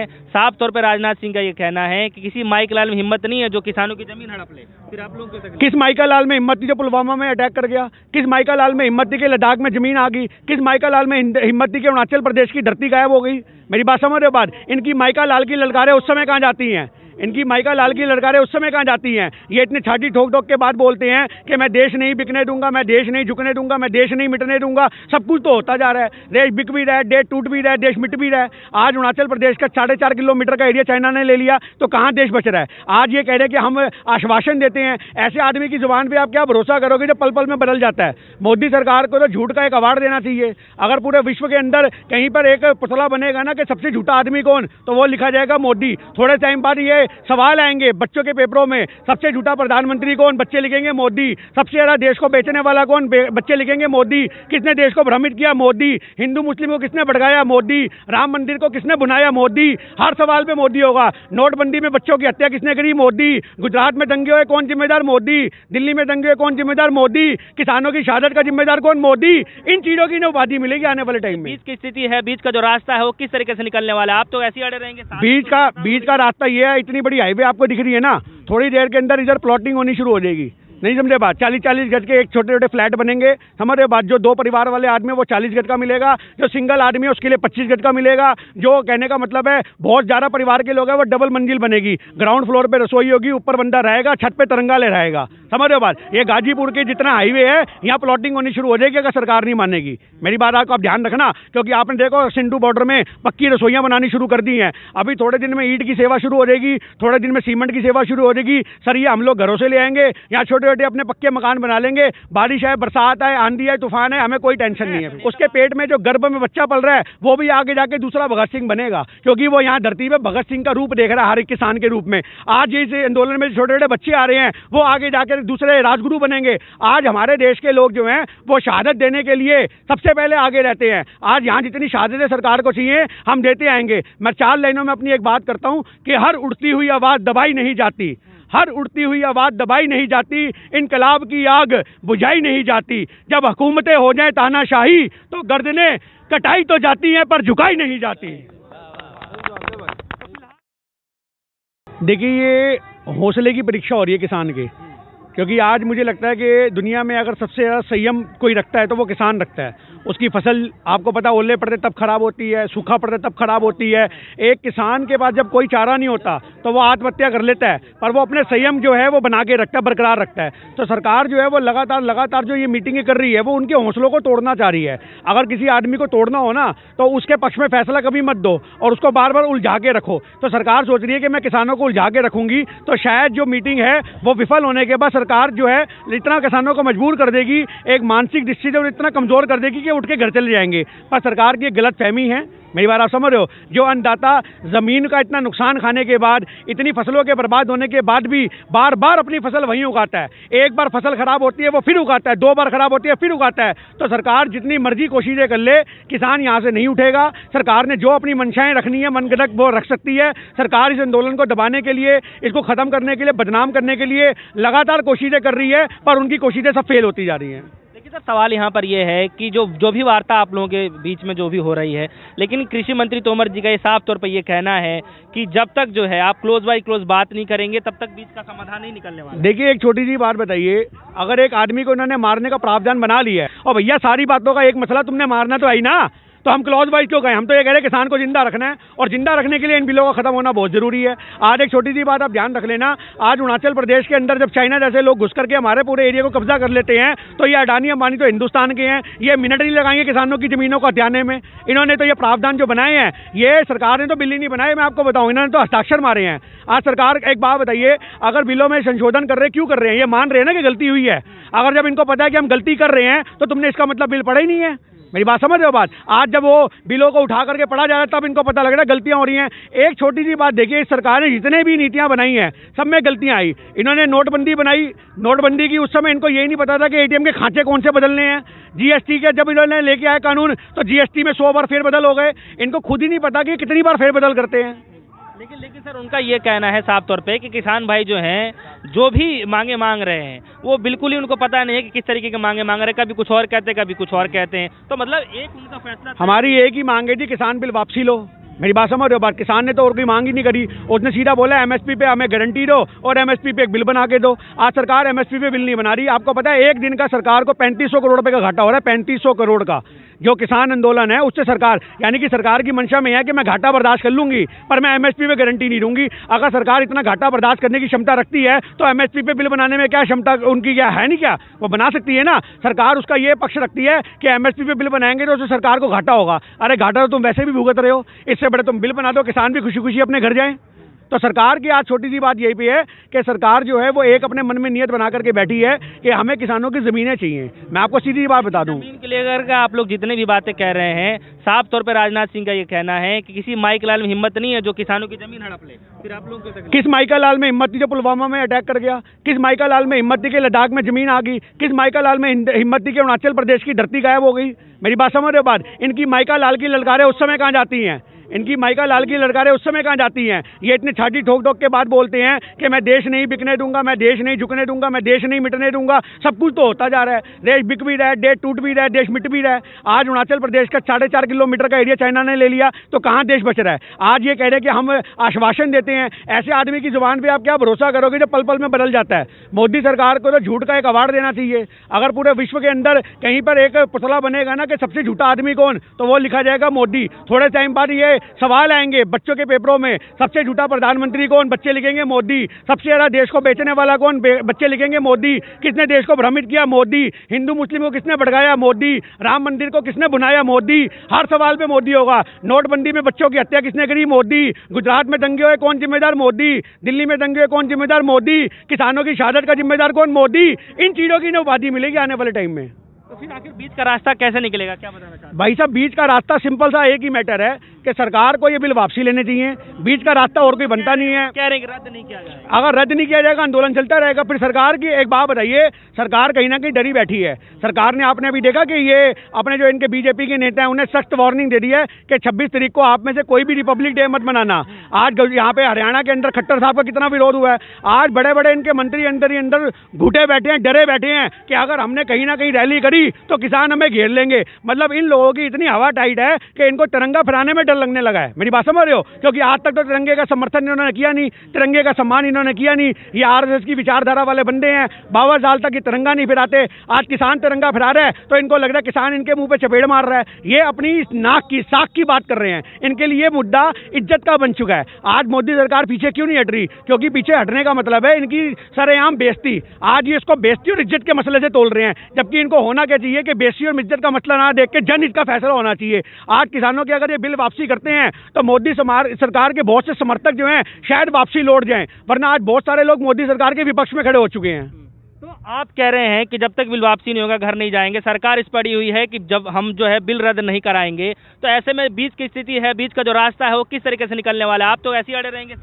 साफ तौर पर राजनाथ सिंह का ये कहना है कि किसी माइक लाल में हिम्मत नहीं है जो किसानों की जमीन हड़प ले। फिर आप लोग किस माइका लाल में हिम्मत थी जो पुलवामा में अटैक कर गया? किस माइका लाल में हिम्मत थी कि लद्दाख में जमीन आ गई? किस माइका लाल में हिम्मत थी कि अरुणाचल प्रदेश की धरती गायब हो गई? मेरी बात समझ रहे हो? बात इनकी माइका लाल की ललकारें उस समय कहाँ जाती हैं? इनकी माइका लाल की ललकारें उस समय कहाँ जाती हैं? ये इतने छाती ठोक ठोक के बाद बोलते हैं कि मैं देश नहीं बिकने दूंगा, मैं देश नहीं झुकने दूंगा, मैं देश नहीं मिटने दूंगा। सब कुछ तो होता जा रहा है, देश बिक भी रहा है, देश टूट भी रहा है, देश मिट भी रहा है। आज अरुणाचल प्रदेश का 4.5 किलोमीटर का एरिया चाइना ने ले लिया तो कहाँ देश बच रहा है? आज ये कह रहे हैं कि हम आश्वासन देते हैं। ऐसे आदमी की जुबान पर आप क्या भरोसा करोगे जो पल पल में बदल जाता है? मोदी सरकार को तो झूठ का एक अवार्ड देना चाहिए। अगर पूरे विश्व के अंदर कहीं पर एक पुतला बनेगा ना कि सबसे झूठा आदमी कौन, तो वो लिखा जाएगा मोदी। थोड़े टाइम बाद ये सवाल आएंगे बच्चों के पेपरों में, सबसे झूठा प्रधानमंत्री कौन, बच्चे लिखेंगे मोदी। सबसे ज्यादा देश को बेचने वाला कौन, बच्चे लिखेंगे मोदी। किसने देश को भ्रमित किया, मोदी। हिंदू मुस्लिम को किसने भड़काया, मोदी। राम मंदिर को किसने बुनाया, मोदी। हर सवाल पे मोदी होगा। नोटबंदी में बच्चों की हत्या किसने करी, मोदी। गुजरात में दंगे हुए कौन जिम्मेदार, मोदी। दिल्ली में दंगे हुए कौन जिम्मेदार, मोदी। किसानों की शहादत का जिम्मेदार कौन, मोदी। इन चीजों की उपाधि मिलेगी आने वाले टाइम में। बीच की स्थिति है, बीच का जो रास्ता है वो किस तरीके से निकलने वाला है? आप तो ऐसे ही अड़े रहेंगे। बीच का रास्ता ये है, इतनी बड़ी हाईवे आपको दिख रही है ना, थोड़ी देर के अंदर इधर प्लॉटिंग होनी शुरू हो जाएगी। नहीं समझे बात? 40-40 गज के एक छोटे छोटे फ्लैट बनेंगे। समझ रहे बात? जो 2 परिवार वाले आदमी वो 40 गज का मिलेगा, जो सिंगल आदमी है उसके लिए 25 गज का मिलेगा। जो कहने का मतलब है बहुत ज्यादा परिवार के लोग हैं वो डबल मंजिल बनेगी। ग्राउंड फ्लोर पे रसोई होगी, ऊपर बंदा रहेगा, छत पे तिरंगा लहराएगा। समझ रहे हो बात? ये गाजीपुर के जितना हाईवे है यहाँ प्लॉटिंग होनी शुरू हो जाएगी अगर सरकार नहीं मानेगी। मेरी बात आपको आप ध्यान रखना, क्योंकि आपने देखो सिंधु बॉर्डर में पक्की रसोइयां बनानी शुरू कर दी हैं। अभी थोड़े दिन में ईंट की सेवा शुरू हो जाएगी, थोड़े दिन में सीमेंट की सेवा शुरू हो जाएगी। सर ये हम लोग घरों से ले आएंगे, यहाँ छोटे छोटे अपने पक्के मकान बना लेंगे। बारिश है, बरसात है, आंधी है, तूफान है, हमें कोई टेंशन नहीं है। उसके पेट में जो गर्भ में बच्चा पल रहा है वो भी आगे जाके दूसरा भगत सिंह बनेगा, क्योंकि वो यहाँ धरती पे भगत सिंह का रूप देख रहा है हर एक किसान के रूप में। आज इस आंदोलन में छोटे छोटे बच्चे आ रहे हैं वो आगे जाकर दूसरे राजगुरु बनेंगे। आज हमारे देश के लोग जो हैं वो शहादत देने के लिए सबसे पहले आगे रहते हैं। आज यहाँ जितनी शहादतें सरकार को चाहिए हम देते आएंगे। मैं 4 लाइनों में अपनी एक बात करता हूँ कि हर उड़ती हुई आवाज दबाई नहीं जाती, हर उड़ती हुई आवाज दबाई नहीं जाती, इनकलाब की आग बुझाई नहीं जाती। जब हुकूमतें हो जाए तानाशाही तो गर्दनें कटाई तो जाती हैं पर झुकाई नहीं जाती। देखिए ये हौसले की परीक्षा हो रही है किसान के, क्योंकि आज मुझे लगता है कि दुनिया में अगर सबसे ज़्यादा संयम कोई रखता है तो वो किसान रखता है। उसकी फसल आपको पता ओले पड़ते तब खराब होती है, सूखा पड़ते तब खराब होती है। एक किसान के पास जब कोई चारा नहीं होता तो वो आत्महत्या कर लेता है, पर वो अपने संयम जो है वो बना के रखता है, बरकरार रखता है। तो सरकार जो है वो लगातार जो ये मीटिंगें कर रही है वो उनके हौसलों को तोड़ना चाह रही है। अगर किसी आदमी को तोड़ना हो ना तो उसके पक्ष में फैसला कभी मत दो और उसको बार बार उलझा के रखो। तो सरकार सोच रही है कि मैं किसानों को उलझा के रखूंगी तो शायद जो मीटिंग है वो विफल होने के बाद सरकार जो है इतना किसानों को मजबूर कर देगी, एक मानसिक दृष्टि से इतना कमजोर कर देगी कि उठ के घर चले जाएंगे। पर सरकार की गलत फहमी है। मेरी बात आप समझ रहे हो? जो अन्नदाता जमीन का इतना नुकसान खाने के बाद, इतनी फसलों के बर्बाद होने के बाद भी बार बार अपनी फसल वहीं उगाता है। एक बार फसल खराब होती है वो फिर उगाता है, 2 बार खराब होती है फिर उगाता है। तो सरकार जितनी मर्जी कोशिशें कर ले किसान यहाँ से नहीं उठेगा। सरकार ने जो अपनी मंशाएं रखनी है मनगढ़ंत वो रख सकती है। सरकार इस आंदोलन को दबाने के लिए, इसको खत्म करने के लिए, बदनाम करने के लिए लगातार कोशिशें कर रही है, पर उनकी कोशिशें सब फेल होती जा रही हैं। सर सवाल यहाँ पर यह है कि जो भी वार्ता आप लोगों के बीच में जो भी हो रही है, लेकिन कृषि मंत्री तोमर जी का ये साफ तौर पर यह कहना है कि जब तक जो है आप क्लोज बाय क्लोज बात नहीं करेंगे तब तक बीच का समाधान नहीं निकलने वाला। देखिए एक छोटी सी बात बताइए, अगर एक आदमी को इन्होंने मारने का प्रावधान बना लिया है और भैया सारी बातों का एक मसला तुमने मारना तो है ना, तो हम क्लॉज वाइज क्यों कहें? हम तो ये कह रहे हैं किसान को जिंदा रखना है और जिंदा रखने के लिए इन बिलों का खत्म होना बहुत जरूरी है। आज एक छोटी सी बात आप ध्यान रख लेना, आज अरुणाचल प्रदेश के अंदर जब चाइना जैसे लोग घुस करके हमारे पूरे एरिया को कब्जा कर लेते हैं तो ये अडानी अंबानी तो हिंदुस्तान के हैं, ये मिनट नहीं लगाएंगे किसानों की जमीनों को हथियाने में। इन्होंने तो ये प्रावधान जो बनाए हैं, ये सरकार ने तो बिल ही नहीं बनाए, मैं आपको बताऊं, इन्होंने तो हस्ताक्षर मारे हैं। आज सरकार एक बात बताइए, अगर बिलों में संशोधन कर रहे हैं क्यों कर रहे हैं? ये मान रहे हैं ना कि गलती हुई है। अगर जब इनको पता है कि हम गलती कर रहे हैं तो तुमने इसका मतलब बिल पढ़ा ही नहीं है। मेरी बात समझ रहे हो बात? आज जब वो बिलों को उठा करके पढ़ा जा रहा है तब इनको पता लग रहा है गलतियां हो रही हैं। एक छोटी सी बात देखिए, इस सरकार ने जितने भी नीतियां बनाई हैं सब में गलतियां आई। इन्होंने नोटबंदी बनाई, नोटबंदी की उस समय इनको यही नहीं पता था कि एटीएम के खांचे कौन से बदलने हैं। जीएसटी के जब इन्होंने लेके आए कानून तो जीएसटी में 100 बार फेरबदल हो गए। इनको खुद ही नहीं पता कि कितनी बार फेरबदल करते हैं। लेकिन सर उनका ये कहना है साफ तौर पे कि किसान भाई जो हैं जो भी मांगे मांग रहे हैं वो बिल्कुल ही उनको पता नहीं है कि किस तरीके के मांगे मांग रहे हैं। कभी कुछ और कहते हैं, कभी कुछ और कहते हैं। तो मतलब एक उनका फैसला, हमारी एक ही मांग है जी, किसान बिल वापसी लो। मेरी बात समझ रहे हो बात। किसान ने तो और कोई मांग ही नहीं करी, उसने सीधा बोला एमएसपी पे हमें गारंटी दो और एमएसपी पे एक बिल बना के दो। आज सरकार एमएसपी पे बिल नहीं बना रही। आपको पता है एक दिन का सरकार को 3500 करोड़ रुपए का घाटा हो रहा है, 3500 करोड़ का। जो किसान आंदोलन है उससे सरकार, यानी कि सरकार की मंशा में है कि मैं घाटा बर्दाश्त कर लूंगी पर मैं एमएसपी पे गारंटी नहीं दूंगी। अगर सरकार इतना घाटा बर्दाश्त करने की क्षमता रखती है तो एमएसपी पे बिल बनाने में क्या क्षमता उनकी क्या है? नहीं, क्या वो बना सकती है ना। सरकार उसका ये पक्ष रखती है कि एमएसपी पे बिल बनाएंगे तो उससे सरकार को घाटा होगा। अरे घाटा तो तुम वैसे भी भुगत रहे हो, इससे बड़े तुम बिल बना दो, किसान भी खुशी खुशी अपने घर जाएं। तो सरकार की आज छोटी सी बात यही पे है कि सरकार जो है वो एक अपने मन में नियत बना करके बैठी है कि हमें किसानों की ज़मीनें चाहिए। मैं आपको सीधी बात बता दूं, जमीन के लिए अगर आप लोग जितने भी बातें कह रहे हैं, साफ तौर पर राजनाथ सिंह का ये कहना है कि किसी माइक लाल में हिम्मत नहीं है जो किसानों की जमीन हड़प ले। फिर आप लोग किस माइका लाल में हिम्मत थी जो पुलवामा में अटैक कर गया? किस माइका लाल में हिम्मत थी कि लद्दाख में जमीन आ गई? किस माइका लाल में हिम्मत थी कि अरुणाचल प्रदेश की धरती गायब हो गई? मेरी बात समझ रहे हो बात। इनकी माइका लाल की ललकारें उस समय कहाँ जाती हैं? इनकी माइका लाल की ललकारें उस समय कहाँ जाती हैं? ये इतने छाती ठोक ठोक के बात बोलते हैं कि मैं देश नहीं बिकने दूंगा, मैं देश नहीं झुकने दूंगा, मैं देश नहीं मिटने दूंगा। सब कुछ तो होता जा रहा है, देश बिक भी रहा है, देश टूट भी रहा है, देश मिट भी रहा है। आज अरुणाचल प्रदेश का 4.5 किलोमीटर का एरिया चाइना ने ले लिया तो कहाँ देश बच रहा है? आज ये कह रहे हैं कि हम आश्वासन देते हैं। ऐसे आदमी की जुबान पर आप क्या भरोसा करोगे जो पल पल में बदल जाता है? मोदी सरकार को तो झूठ का एक अवार्ड देना चाहिए। अगर पूरे विश्व के अंदर कहीं पर एक पुतला बनेगा ना कि सबसे झूठा आदमी कौन, तो वो लिखा जाएगा मोदी। थोड़े टाइम बाद ये सवाल आएंगे बच्चों के पेपरों में, सबसे झूठा प्रधानमंत्री कौन? बच्चे लिखेंगे मोदी। सबसे ज्यादा देश को बेचने वाला कौन? बच्चे लिखेंगे मोदी। किसने देश को भ्रमित किया? मोदी। हिंदू मुस्लिम को किसने भड़काया? मोदी। राम मंदिर को किसने बुनाया? मोदी। हर सवाल पे मोदी होगा। नोटबंदी में बच्चों की हत्या किसने करी? मोदी। गुजरात में दंगे हुए कौन जिम्मेदार? मोदी। दिल्ली में दंगे हुए कौन जिम्मेदार? मोदी। किसानों की शहादत का जिम्मेदार कौन? मोदी। इन चीजों की उपाधि मिलेगी आने वाले टाइम में। तो फिर आखिर बीच का रास्ता कैसे निकलेगा, क्या बताना चाहते हैं? भाई साहब बीच का रास्ता सिंपल सा एक ही मैटर है कि सरकार को ये बिल वापसी लेने चाहिए। बीच का रास्ता और कोई बनता नहीं है। कह रहे हैं कि रद्द नहीं किया जाएगा। अगर रद्द नहीं किया जाएगा आंदोलन चलता रहेगा। फिर सरकार की एक बात बताइए, सरकार कहीं ना कहीं डरी बैठी है। सरकार ने, आपने अभी देखा कि ये अपने जो इनके बीजेपी के नेता हैं उन्हें सख्त वार्निंग दे दी है कि 26 तारीख को आप में से कोई भी रिपब्लिक डे मत मनाना। आज यहाँ पे हरियाणा के अंदर खट्टर साहब का कितना विरोध हुआ है। आज बड़े बड़े इनके मंत्री अंदर ही अंदर घुटे बैठे हैं, डरे बैठे हैं कि अगर हमने कहीं ना कहीं रैली करी तो किसान हमें घेर लेंगे। मतलब इन लोगों की इतनी हवा टाइट है कि इनको तिरंगा फहराने में डर लगने लगा है। मेरी बात समझ रहे हो? क्योंकि आज तक तो तिरंगे का समर्थन इन्होंने किया नहीं, तिरंगे का सम्मान इन्होंने किया नहीं। ये आरएसएस की विचारधारा वाले बंदे हैं। 52 साल तक ये तिरंगा नहीं फहराते। आज किसान तिरंगा फहरा रहे हैं तो इनको लग रहा है किसान इनके मुंह पे चपेड़ मार रहा है। ये अपनी इस नाक की साख की बात कर रहे हैं। इनके लिए मुद्दा इज्जत का बन चुका है। आज मोदी सरकार पीछे क्यों नहीं हट रही? क्योंकि पीछे हटने का मतलब है इनकी सरेआम बेइज्जती। आज ये इसको बेइज्जती और इज्जत के मसले से तोल रहे हैं, जबकि इनको होना क्या चाहिए कि बेइज्जती और इज्जत का मसला ना देख के जन हित का फैसला होना चाहिए। आज किसानों के अगर ये बिल वापसी करते हैं तो मोदी सरकार के बहुत से समर्थक जो हैं शायद वापसी लौट जाएं, वरना आज बहुत सारे लोग मोदी सरकार के विपक्ष में खड़े हो चुके हैं। तो आप कह रहे हैं कि जब तक बिल वापसी नहीं होगा घर नहीं जाएंगे। सरकार इस पड़ी हुई है कि जब हम जो है बिल रद्द नहीं कराएंगे तो ऐसे में बीच की स्थिति है, बीच का जो रास्ता है वो किस तरीके से निकलने वाला है? आप तो ऐसे ही अड़े रहेंगे।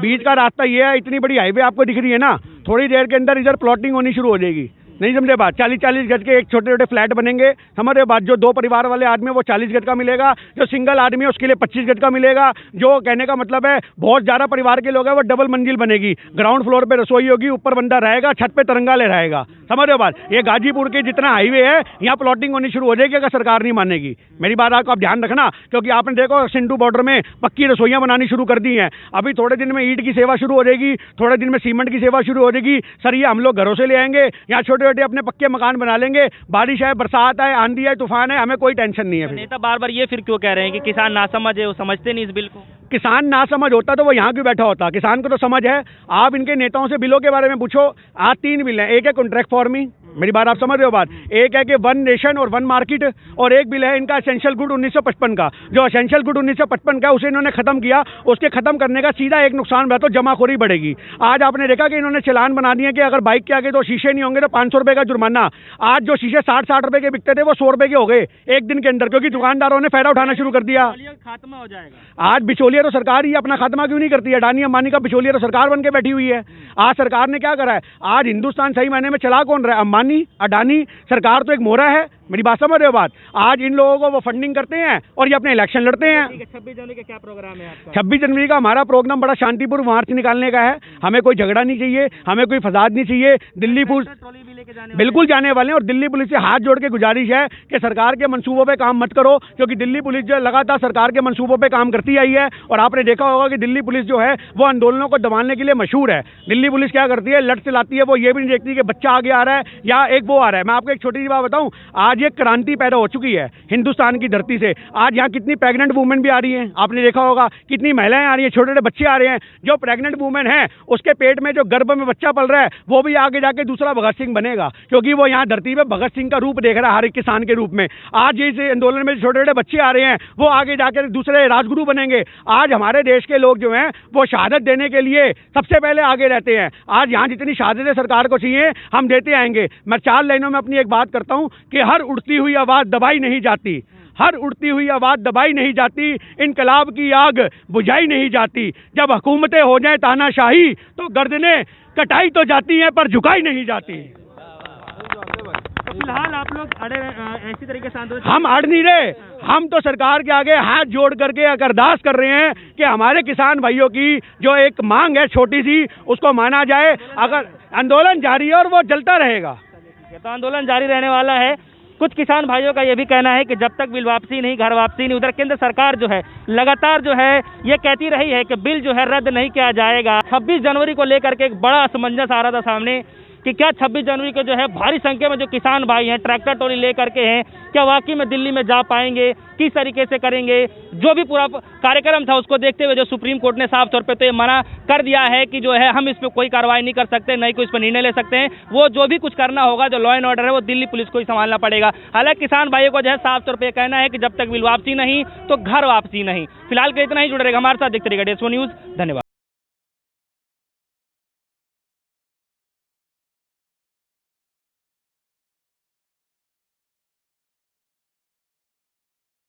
बीच का रास्ता ये है, इतनी बड़ी हाईवे आपको दिख रही है ना, थोड़ी देर के अंदर इधर प्लॉटिंग होनी शुरू हो जाएगी। नहीं समझे बात? 40-40 गज के एक छोटे छोटे फ्लैट बनेंगे। समझ रहे बात? जो 2 परिवार वाले आदमी है वो 40 गज का मिलेगा, जो सिंगल आदमी है उसके लिए 25 गज का मिलेगा। जो कहने का मतलब है बहुत ज़्यादा परिवार के लोग हैं वो डबल मंजिल बनेगी। ग्राउंड फ्लोर पे रसोई होगी, ऊपर बंदा रहेगा, छत पे तिरंगा ले रहेगा। समझ रहे बात? ये गाजीपुर के जितना हाईवे है यहाँ प्लॉटिंग होनी शुरू हो जाएगी अगर सरकार नहीं मानेगी। मेरी बात आपको आप ध्यान रखना, क्योंकि आपने देखो सिंधु बॉर्डर में पक्की रसोइयाँ बनानी शुरू कर दी हैं। अभी थोड़े दिन में ईंट की सेवा शुरू हो जाएगी, थोड़े दिन में सीमेंट की सेवा शुरू हो जाएगी। सर ये हम लोग घरों से ले आएंगे, यहाँ छोटे छोटे अपने पक्के मकान बना लेंगे। बारिश है, बरसात है, आंधी है, तूफान है, हमें कोई टेंशन नहीं है। नेता बार बार ये फिर क्यों कह रहे हैं कि किसान नासमझ है, वो समझते नहीं इस बिल को? किसान ना समझ होता तो वो यहाँ क्यों बैठा होता? किसान को तो समझ है। आप इनके नेताओं से बिलों के बारे में पूछो। आज 3 बिल हैं। एक है कॉन्ट्रैक्ट फार्मिंग, मेरी बात आप समझ रहे हो बात? एक है कि 1 नेशन और 1 मार्केट, और एक बिल है इनका एसेंशियल गुड 1955 का। जो एसेंशियल गुड 1955 का उसे इन्होंने खत्म किया। उसके खत्म करने का सीधा एक नुकसान हुआ तो जमाखोरी बढ़ेगी। आज आपने देखा कि इन्होंने चालान बना दिए कि अगर बाइक के आगे तो शीशे नहीं होंगे तो 500 रुपए का जुर्माना। आज जो शीशे 60-60 रुपए के बिकते थे वो 100 रुपए के हो गए एक दिन के अंदर, क्योंकि दुकानदारों ने फायदा उठाना शुरू कर दिया। खात्मा हो जाएगा। आज बिचौलिया तो सरकार ही अपना खात्मा क्यों नहीं करती है? अडानी अंबानी का बिचौलिया तो सरकार बन के बैठी हुई है। आज सरकार ने क्या करा है? आज हिंदुस्तान सही मायने में चला कौन रहा है? अंबानी, अडानी। सरकार तो एक मोहरा है। मेरी बात समझ रहे हो बात? आज इन लोगों को वो फंडिंग करते हैं और ये अपने इलेक्शन लड़ते हैं। 26 जनवरी का क्या प्रोग्राम है आपका? 26 जनवरी का हमारा प्रोग्राम बड़ा शांतिपूर्ण मार्च निकालने का है। हमें कोई झगड़ा नहीं चाहिए, हमें कोई फसाद नहीं चाहिए। दिल्ली पुलिस ट्रॉली भी लेके बिल्कुल जाने वाले हैं। और दिल्ली पुलिस से हाथ जोड़ के गुजारिश है कि सरकार के मंसूबों पे काम मत करो, क्योंकि दिल्ली पुलिस जो लगातार सरकार के मंसूबों पे काम करती आई है। और आपने देखा होगा कि दिल्ली पुलिस जो है वो आंदोलनों को दबाने के लिए मशहूर है। दिल्ली पुलिस क्या करती है, लट चलाती है, वो ये भी नहीं देखती कि बच्चा आगे आ रहा है या एक वो आ रहा है। मैं आपको एक छोटी सी बात बताऊं, आज एक क्रांति पैदा हो चुकी है हिंदुस्तान की धरती से। आज यहाँ कितनी प्रेग्नेंट वुमेन भी आ रही हैं, आपने देखा होगा कितनी महिलाएं आ रही हैं, छोटे छोटे बच्चे आ रहे हैं। जो प्रेग्नेंट वुमेन है उसके पेट में जो गर्भ में बच्चा पल रहा है वो भी आगे जाके दूसरा भगत सिंह बनेगा, क्योंकि वो यहाँ धरती पे भगत सिंह का रूप देख रहा है हर एक किसान के रूप में। आज इस आंदोलन में छोटे छोटे बच्चे आ रहे हैं वो आगे जाकर दूसरे राजगुरु बनेंगे। आज हमारे देश के लोग जो हैं वो शहादत देने के लिए सबसे पहले आगे रहते हैं। आज यहाँ जितनी शहादतें सरकार को चाहिए हम देते आएंगे। मैं 4 लाइनों में अपनी एक बात करता हूँ कि हर उड़ती हुई आवाज़ दबाई नहीं जाती, हर उड़ती हुई आवाज़ दबाई नहीं जाती, इनकलाब की आग बुझाई नहीं जाती। जब हुकूमतें हो जाए तानाशाही तो गर्दनें कटाई तो जाती हैं पर झुकाई नहीं जाती। फिलहाल आप लोग अड़े ऐसी तरीके से आंदोलन हम अड़ नहीं रहे, हम तो सरकार के आगे हाथ जोड़ करके अरदास कर रहे हैं कि हमारे किसान भाइयों की जो एक मांग है छोटी सी उसको माना जाए। अगर आंदोलन जारी है और वो चलता रहेगा, तो आंदोलन जारी रहने वाला है। कुछ किसान भाइयों का यह भी कहना है कि जब तक बिल वापसी नहीं, घर वापसी नहीं, उधर केंद्र सरकार जो है लगातार जो है ये कहती रही है कि बिल जो है रद्द नहीं किया जाएगा। 26 जनवरी को लेकर के एक बड़ा असमंजस आ रहा था सामने कि क्या 26 जनवरी को जो है भारी संख्या में जो किसान भाई हैं ट्रैक्टर ट्रॉली लेकर के हैं, क्या वाकई में दिल्ली में जा पाएंगे, किस तरीके से करेंगे। जो भी पूरा कार्यक्रम था उसको देखते हुए जो सुप्रीम कोर्ट ने साफ तौर पे तो ये मना कर दिया है कि जो है हम इस पर कोई कार्रवाई नहीं कर सकते, नहीं कोई इस पर निर्णय ले सकते हैं। वो जो भी कुछ करना होगा, जो लॉ एंड ऑर्डर है वो दिल्ली पुलिस को ही संभालना पड़ेगा। हालांकि किसान भाइयों को जो है साफ तौर पर कहना है कि जब तक बिल वापसी नहीं तो घर वापसी नहीं। फिलहाल के इतना ही, जुड़े रहेगा हमारे साथ, देखते रहिएगा DSO न्यूज़। धन्यवाद।